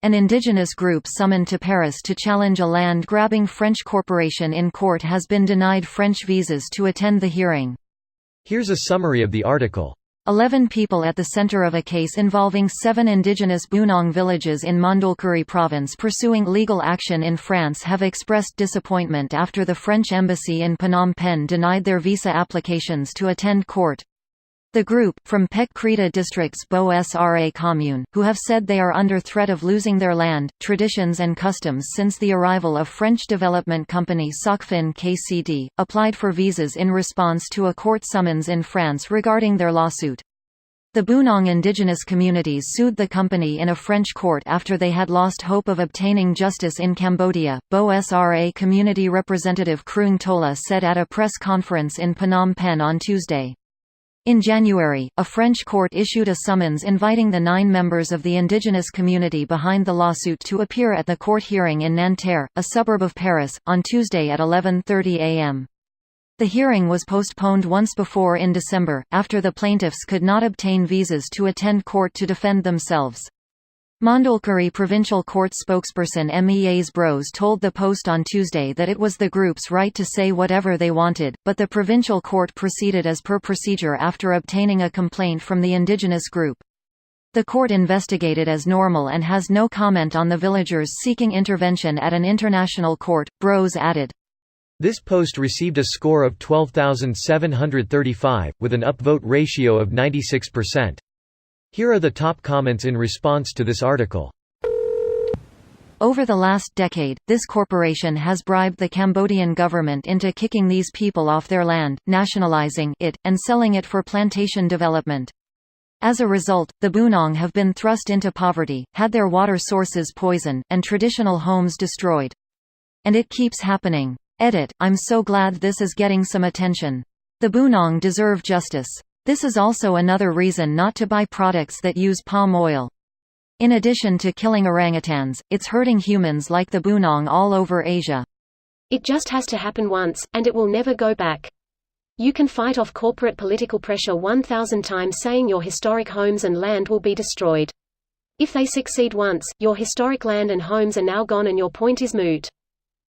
An indigenous group summoned to Paris to challenge a land-grabbing French corporation in court has been denied French visas to attend the hearing. Here's a summary of the article. 11 people at the center of a case involving 7 indigenous Bunong villages in Mandalkuri province pursuing legal action in France have expressed disappointment after the French embassy in Phnom Penh denied their visa applications to attend court. The group, from Pek Kreta district's Bo Sra commune, who have said they are under threat of losing their land, traditions and customs since the arrival of French development company Socfin KCD, applied for visas in response to a court summons in France regarding their lawsuit. The Bunong indigenous communities sued the company in a French court after they had lost hope of obtaining justice in Cambodia, Bo Sra community representative Kroong Tola said at a press conference in Phnom Penh on Tuesday. In January, a French court issued a summons inviting the 9 members of the indigenous community behind the lawsuit to appear at the court hearing in Nanterre, a suburb of Paris, on Tuesday at 11:30 a.m. The hearing was postponed once before in December, after the plaintiffs could not obtain visas to attend court to defend themselves. Mandalkuri Provincial Court spokesperson Meas Bros told the Post on Tuesday that it was the group's right to say whatever they wanted, but the provincial court proceeded as per procedure after obtaining a complaint from the indigenous group. The court investigated as normal and has no comment on the villagers seeking intervention at an international court, Bros added. This post received a score of 12,735, with an upvote ratio of 96%. Here are the top comments in response to this article. Over the last decade, this corporation has bribed the Cambodian government into kicking these people off their land, nationalizing it, and selling it for plantation development. As a result, the Bunong have been thrust into poverty, had their water sources poisoned, and traditional homes destroyed. And it keeps happening. I'm so glad this is getting some attention. The Bunong deserve justice. This is also another reason not to buy products that use palm oil. In addition to killing orangutans, it's hurting humans like the Bunong all over Asia. It just has to happen once, and it will never go back. You can fight off corporate political pressure 1,000 times saying your historic homes and land will be destroyed. If they succeed once, your historic land and homes are now gone and your point is moot.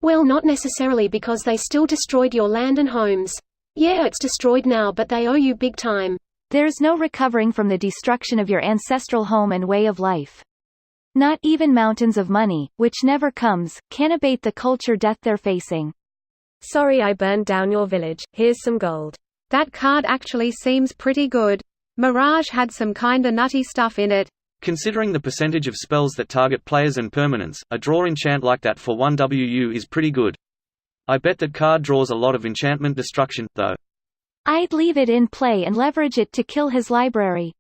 Well, not necessarily, because they still destroyed your land and homes. Yeah, it's destroyed now, but they owe you big time. There's no recovering from the destruction of your ancestral home and way of life. Not even mountains of money, which never comes, can abate the culture death they're facing. Sorry I burned down your village, here's some gold. That card actually seems pretty good. Mirage had some kinda nutty stuff in it. Considering the percentage of spells that target players and permanents, a draw enchant like that for 1 WU is pretty good. I bet that card draws a lot of enchantment destruction, though. I'd leave it in play and leverage it to kill his library.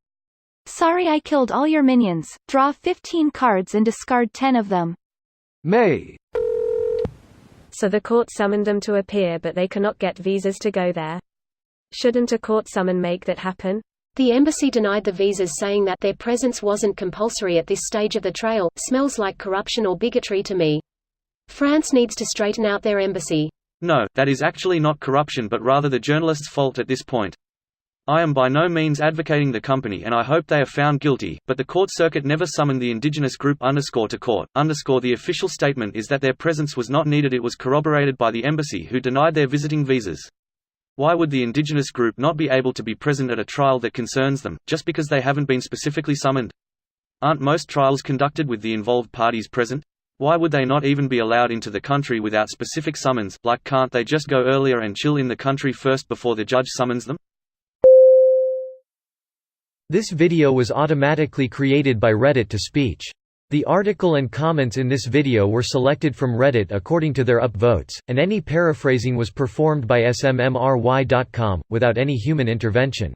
Sorry I killed all your minions, draw 15 cards and discard 10 of them. May. So the court summoned them to appear, but they cannot get visas to go there. Shouldn't a court summon make that happen? The embassy denied the visas, saying that their presence wasn't compulsory at this stage of the trial. Smells like corruption or bigotry to me. France needs to straighten out their embassy. No, that is actually not corruption but rather the journalists' fault at this point. I am by no means advocating the company and I hope they are found guilty, but the court circuit never summoned the indigenous group to court. The official statement is that their presence was not needed. It was corroborated by the embassy, who denied their visiting visas. Why would the indigenous group not be able to be present at a trial that concerns them, just because they haven't been specifically summoned? Aren't most trials conducted with the involved parties present? Why would they not even be allowed into the country without specific summons? Like, can't they just go earlier and chill in the country first before the judge summons them? This video was automatically created by Reddit to speech. The article and comments in this video were selected from Reddit according to their upvotes, and any paraphrasing was performed by smmry.com, without any human intervention.